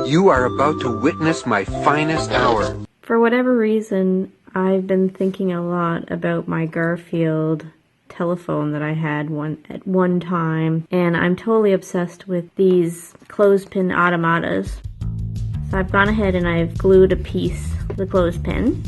You are about to witness my finest hour. For whatever reason, I've been thinking a lot about my Garfield telephone that I had at one time, and I'm totally obsessed with these clothespin automatas. So I've gone ahead and I've glued a piece of the clothespin,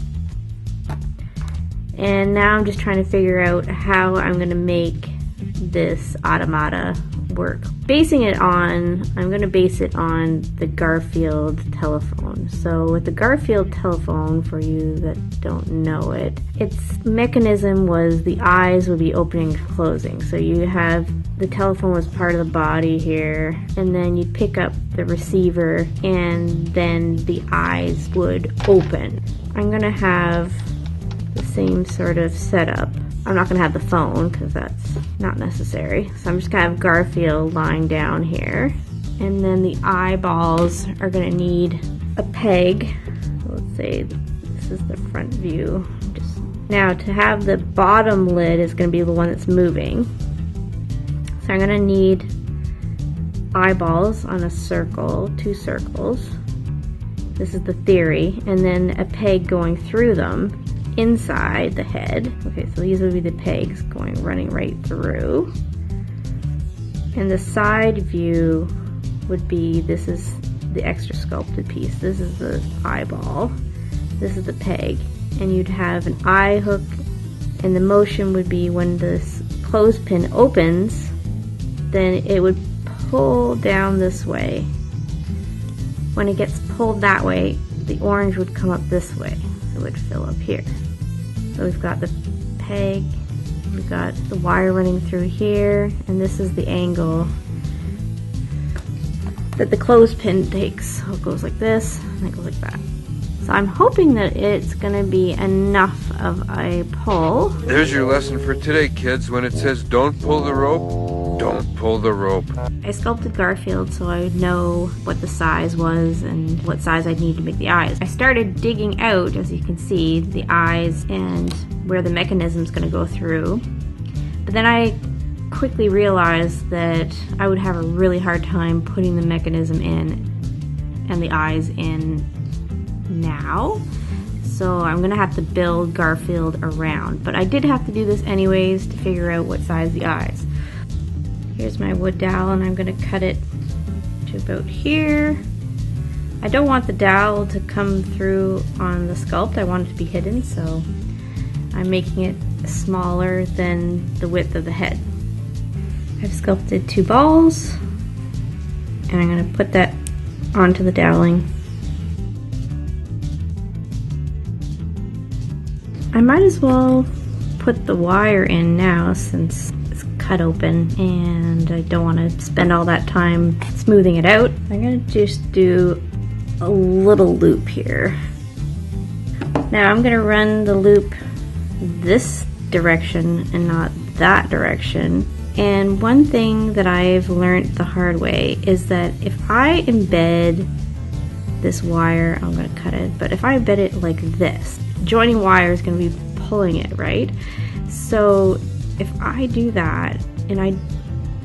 and now I'm just trying to figure out how I'm going to make this automata work. I'm going to base it on the Garfield telephone. So with the Garfield telephone, for you that don't know it, its mechanism was the eyes would be opening and closing. So you have the telephone was part of the body here, and then you'd pick up the receiver and then the eyes would open. I'm going to have the same sort of setup. I'm not going to have the phone because that's not necessary. So I'm just going to have Garfield lying down here. And then the eyeballs are going to need a peg. Let's say this is the front view. Now to have the bottom lid is going to be the one that's moving. So I'm going to need eyeballs on a circle, 2 circles. This is the theory. And then a peg going through them inside the head. Okay, so these would be the pegs running right through. And the side view would be, this is the extra sculpted piece. This is the eyeball. This is the peg. And you'd have an eye hook, and the motion would be when this clothespin opens, then it would pull down this way. When it gets pulled that way, the orange would come up this way. So it would fill up here. So we've got the peg, we've got the wire running through here, and this is the angle that the clothespin takes. So it goes like this, and it goes like that. So I'm hoping that it's going to be enough of a pull. There's your lesson for today, kids. When it says don't pull the rope, don't pull the rope. I sculpted Garfield so I would know what the size was and what size I'd need to make the eyes. I started digging out, as you can see, the eyes and where the mechanism's going to go through. But then I quickly realized that I would have a really hard time putting the mechanism in and the eyes in now. So I'm going to have to build Garfield around. But I did have to do this anyways to figure out what size the eyes. Here's my wood dowel, and I'm going to cut it to about here. I don't want the dowel to come through on the sculpt. I want it to be hidden, so I'm making it smaller than the width of the head. I've sculpted 2 balls, and I'm going to put that onto the doweling. I might as well put the wire in now since it's cut open and I don't want to spend all that time smoothing it out. I'm going to just do a little loop here. Now I'm going to run the loop this direction and not that direction. And one thing that I've learned the hard way is that if I embed this wire, I'm going to cut it, but if I embed it like this, joining wire is going to be pulling it, right? So if I do that and I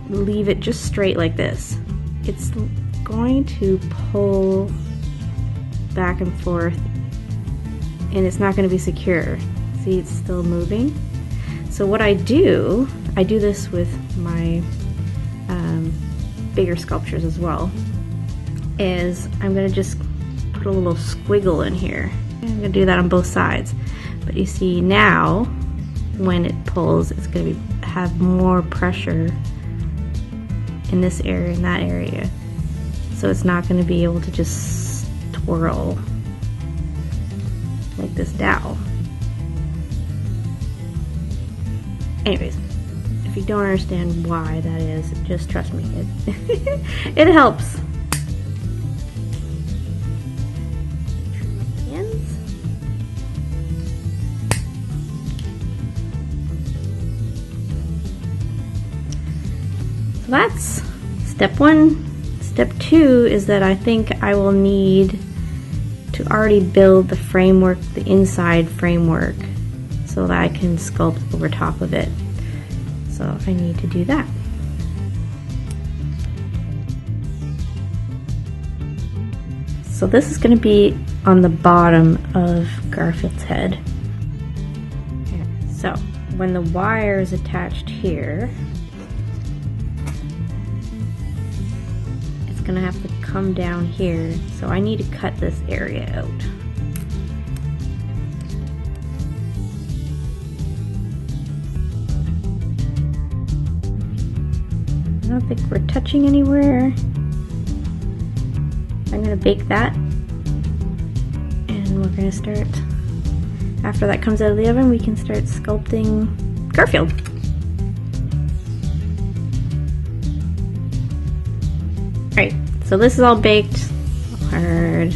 leave it just straight like this, it's going to pull back and forth and it's not going to be secure. See, it's still moving. So what I do this with my bigger sculptures as well, is I'm going to just put a little squiggle in here. I'm going to do that on both sides. But you see now, when it pulls, it's going to have more pressure in this area and that area. So it's not going to be able to just twirl like this dowel. Anyways, if you don't understand why that is, just trust me, it helps. So that's step 1. Step 2 is that I think I will need to already build the framework, the inside framework, so that I can sculpt over top of it. So I need to do that. So this is going to be on the bottom of Garfield's head. Okay, so when the wire is attached here, it's going to have to come down here. So I need to cut this area out. I don't think we're touching anywhere. I'm going to bake that, and we're going to start, after that comes out of the oven, we can start sculpting Garfield. Alright, so this is all baked hard.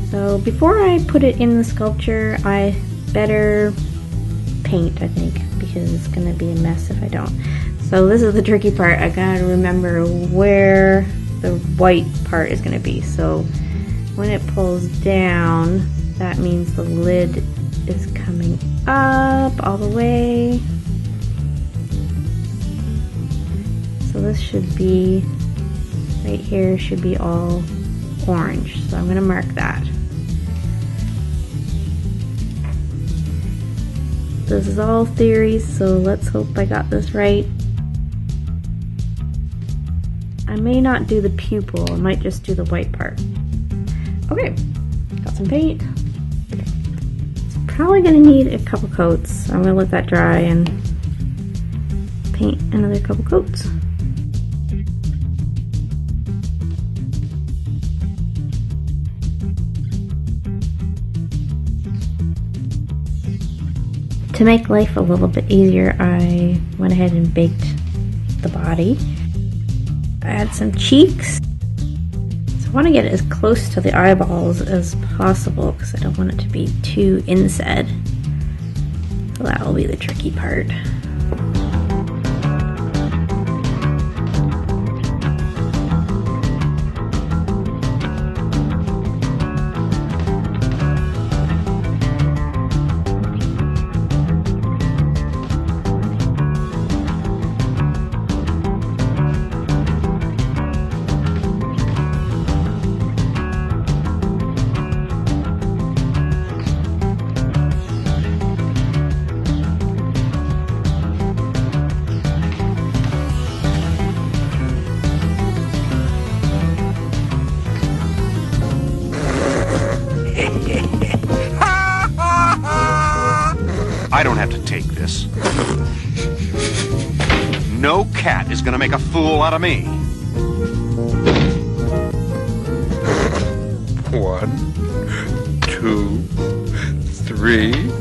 So before I put it in the sculpture, I better paint, I think, because it's going to be a mess if I don't. So this is the tricky part. I gotta remember where the white part is going to be. So when it pulls down, that means the lid is coming up all the way. So this should be, right here should be all orange. So I'm going to mark that. This is all theories, so let's hope I got this right. I may not do the pupil, I might just do the white part. Okay, got some paint. It's probably gonna need a couple coats. I'm gonna let that dry and paint another couple coats. To make life a little bit easier, I went ahead and baked the body. Add some cheeks. So I want to get it as close to the eyeballs as possible because I don't want it to be too inset. So that will be the tricky part. I don't have to take this. No cat is gonna make a fool out of me. 1, 2, 3.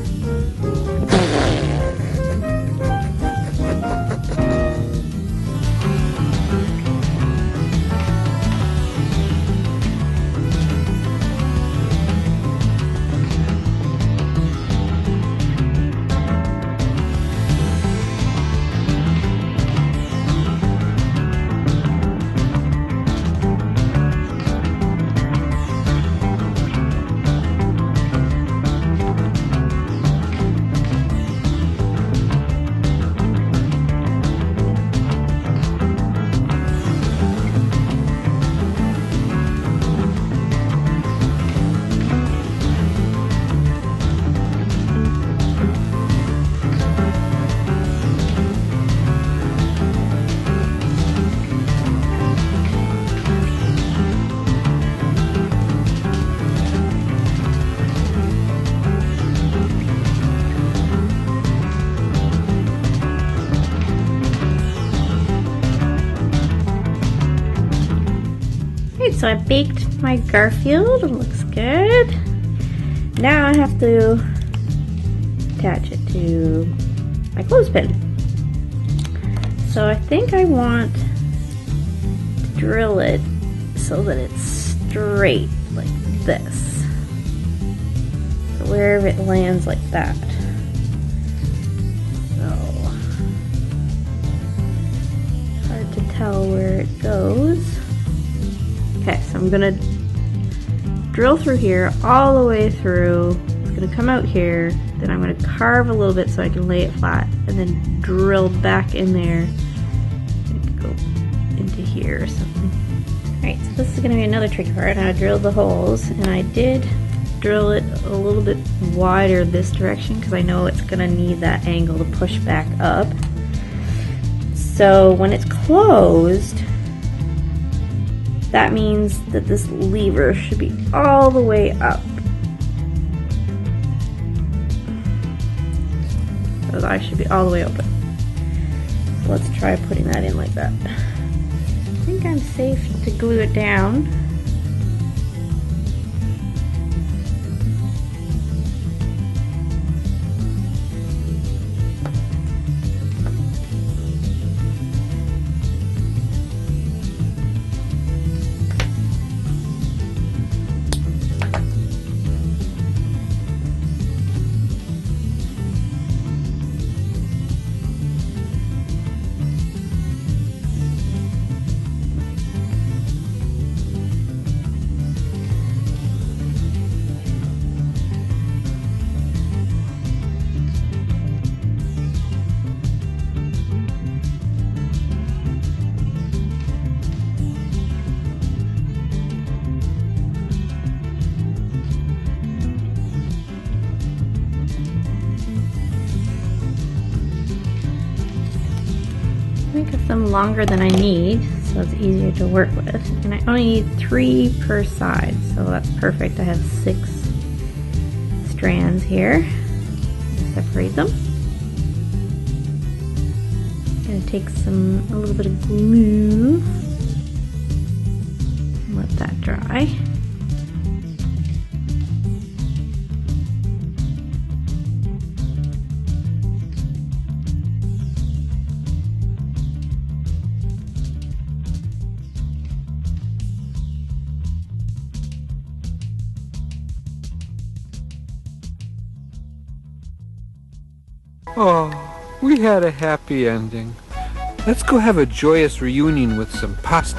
So I baked my Garfield, it looks good. Now I have to attach it to my clothespin. So I think I want to drill it so that it's straight like this. So wherever it lands like that. So hard to tell where it goes. Okay, so I'm gonna drill through here all the way through. It's gonna come out here, then I'm gonna carve a little bit so I can lay it flat, and then drill back in there. It could go into here or something. Alright, so this is going to be another tricky part. I drilled the holes, and I did drill it a little bit wider this direction because I know it's going to need that angle to push back up. So when it's closed, that means that this lever should be all the way up. So I should be all the way open. So let's try putting that in like that. I think I'm safe to glue it down. Make them longer than I need, so it's easier to work with. And I only need 3 per side, so that's perfect. I have 6 strands here. Separate them. I'm gonna take a little bit of glue. Let that dry. Oh, we had a happy ending. Let's go have a joyous reunion with some pasta.